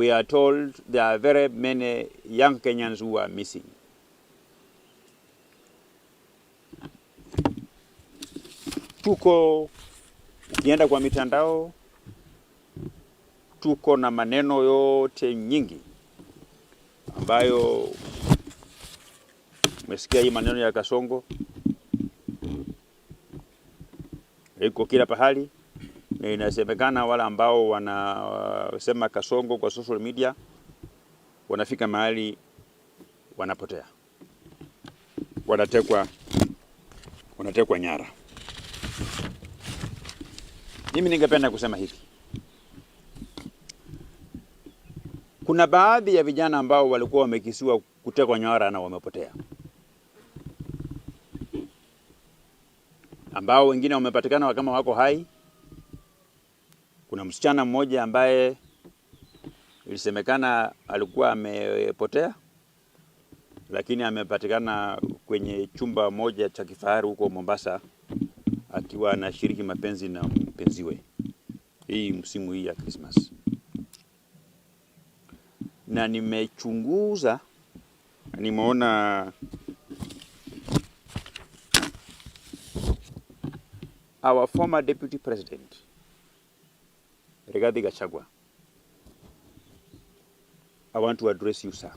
We are told there are very many young Kenyans who are missing. Ukienda kwa mitandao, tuko na maneno yote nyingi ambayo umesikia. Hii maneno ya Kasongo iko kila pahali, na inasemekana wale ambao wanasema Kasongo kwa social media wanafika mahali wanapotea, wanatekwa nyara. Mimi ningependa kusema hivi: kuna baadhi ya vijana ambao walikuwa wamekisiwa kutekwa nyara na wamepotea, ambao wengine wamepatikana kama wako hai. Kuna msichana mmoja ambaye ilisemekana alikuwa amepotea, lakini amepatikana kwenye chumba moja cha kifahari huko Mombasa akiwa anashiriki mapenzi na mpenziwe. Hii msimu hii ya Christmas. Na nimechunguza, nimeona our former deputy president Rigathi Gachagua. I want to address you, sir.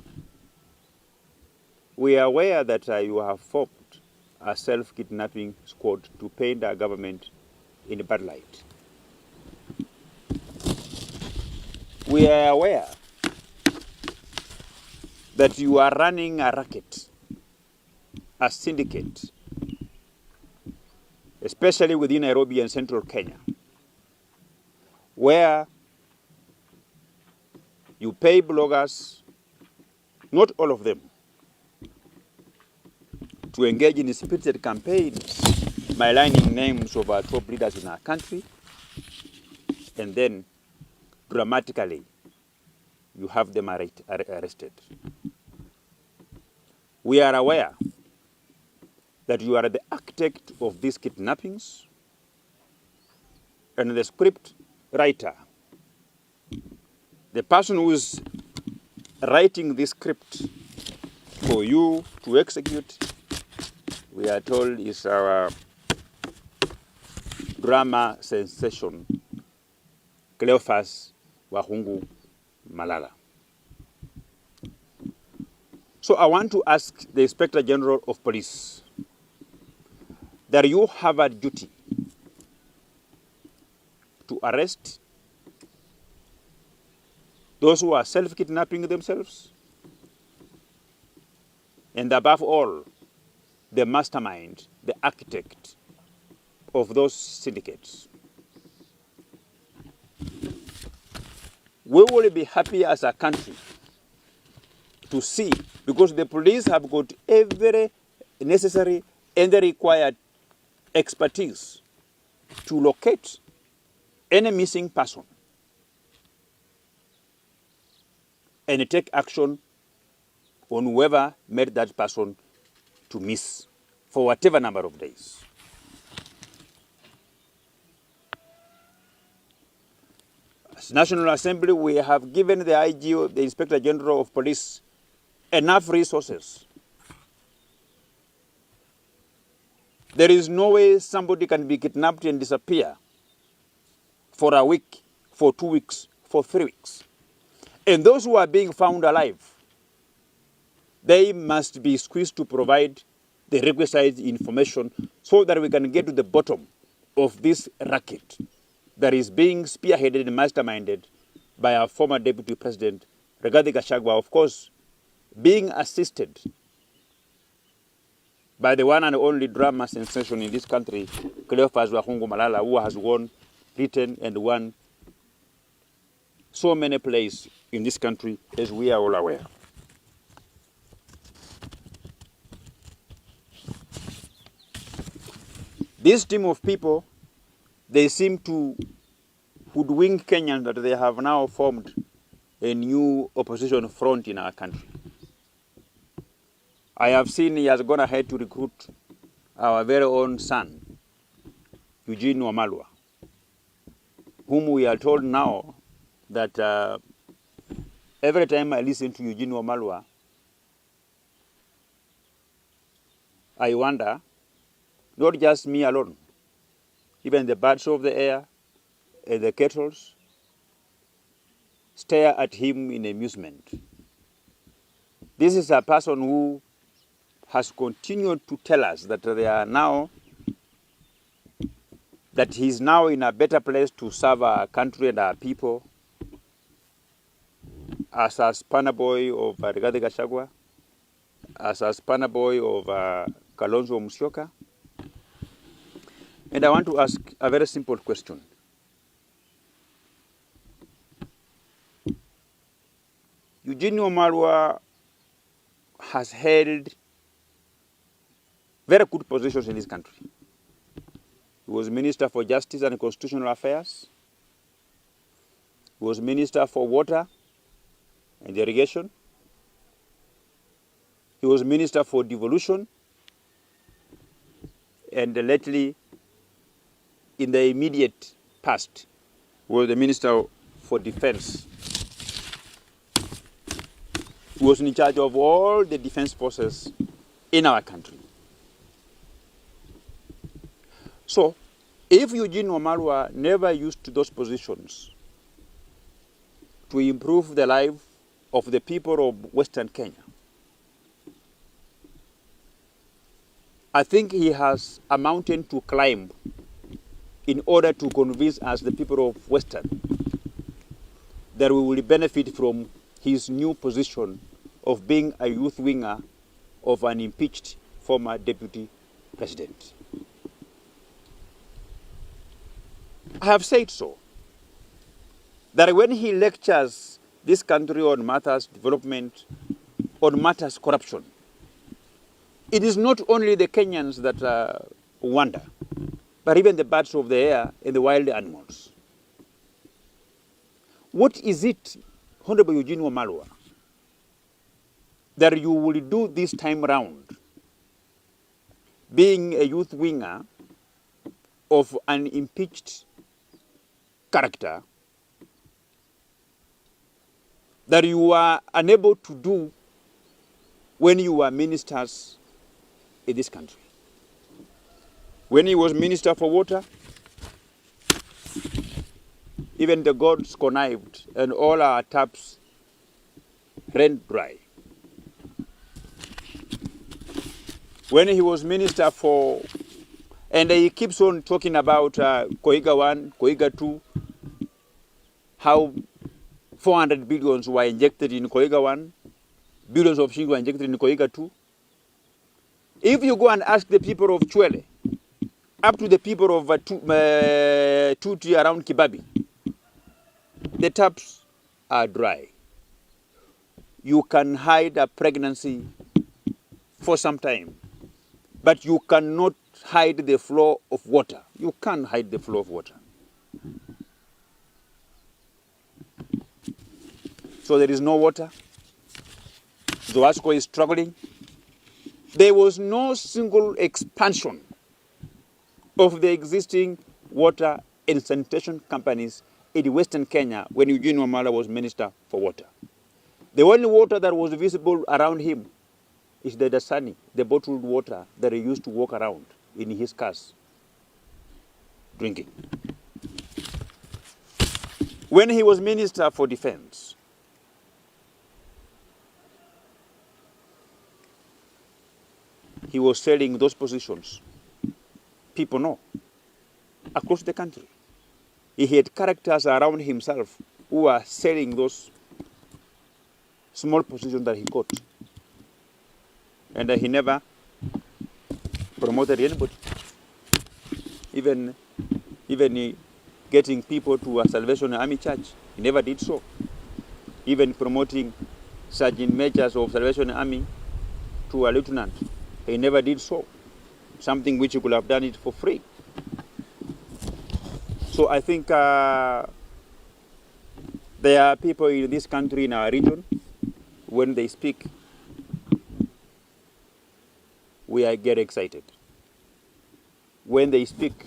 We are aware that you have formed a self-kidnapping squad to paint our government in a bad light. We are aware that you are running a racket, a syndicate, especially within Nairobi and central Kenya, where you pay bloggers, not all of them, to engage in spirited campaigns, maligning names of our top leaders in our country, and then dramatically you have them arrested. We are aware that you are the architect of these kidnappings and the script writer. The person who is writing this script for you to execute, we are told, is our drama sensation, Cleophas Wahungu Malala. So I want to ask the Inspector General of Police that you have a duty to arrest those who are self-kidnapping themselves, and above all, the mastermind, the architect of those syndicates. We will be happy as a country to see, because the police have got every necessary and the required expertise to locate any missing person and take action on whoever made that person to miss for whatever number of days. As National Assembly, we have given the IG, the Inspector General of Police, enough resources. There is no way somebody can be kidnapped and disappear for a week, for 2 weeks, for 3 weeks. And those who are being found alive, they must be squeezed to provide the requisite information so that we can get to the bottom of this racket that is being spearheaded and masterminded by our former Deputy President, Rigathi Gachagua, of course, being assisted by the one and only drama sensation in this country, Cleophas Wahungu Malala, who has written and won so many plays in this country, as we are all aware. This team of people, they seem to hoodwink Kenyans that they have now formed a new opposition front in our country. I have seen he has gone ahead to recruit our very own son, Eugene Wamalwa, whom we are told now that Every time I listen to Eugene Wamalwa, I wonder, not just me alone, even the birds of the air and the kettles stare at him in amusement. This is a person who has continued to tell us that that he's now in a better place to serve our country and our people as a spanner boy of Rigathi Gachagua, as a spanner boy of Kalonzo Musyoka. And I want to ask a very simple question. Eugene Wamalwa has held very good positions in this country. He was Minister for Justice and Constitutional Affairs. He was Minister for Water and Irrigation. He was Minister for Devolution. And lately, in the immediate past, was the Minister for Defense. He was in charge of all the defense forces in our country. So, if Eugene Wamalwa never used those positions to improve the life of the people of Western Kenya, I think he has a mountain to climb in order to convince us, the people of Western, that we will benefit from his new position of being a youth winger of an impeached former deputy president. I have said so, that when he lectures this country on matters development, on matters corruption, it is not only the Kenyans that wonder, but even the birds of the air and the wild animals. What is it, Honorable Eugene Wamalwa, that you will do this time round, being a youth winger of an impeached character, that you are unable to do when you were ministers in this country? When he was Minister for Water, even the gods connived and all our taps ran dry. When he was Minister for, and he keeps on talking about Koiga 1, Koiga 2, how 400 billions were injected in Koiga 1, billions of shillings were injected in Koiga 2. If you go and ask the people of Chwele, up to the people of Tuti around Kibabi, the taps are dry. You can hide a pregnancy for some time, but you cannot hide the flow of water. You can't hide the flow of water. So there is no water. Zoasco is struggling. There was no single expansion of the existing water and sanitation companies in Western Kenya when Eugene Wamalwa was Minister for Water. The only water that was visible around him is the Dasani, the bottled water that he used to walk around in his cars drinking. When he was Minister for Defense, he was selling those positions. People know, across the country. He had characters around himself who were selling those small positions that he got. And he never promoted anybody. Even getting people to a Salvation Army church, he never did so. Even promoting sergeant majors of Salvation Army to a lieutenant, he never did so. Something which he could have done it for free. So I think there are people in this country, in our region, when they speak, we get excited. When they speak,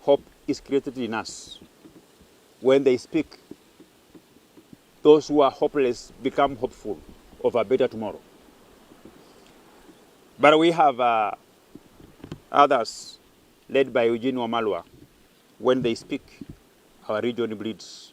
hope is created in us. When they speak, those who are hopeless become hopeful of a better tomorrow. But we have others led by Eugene Wamalwa. When they speak, our region bleeds.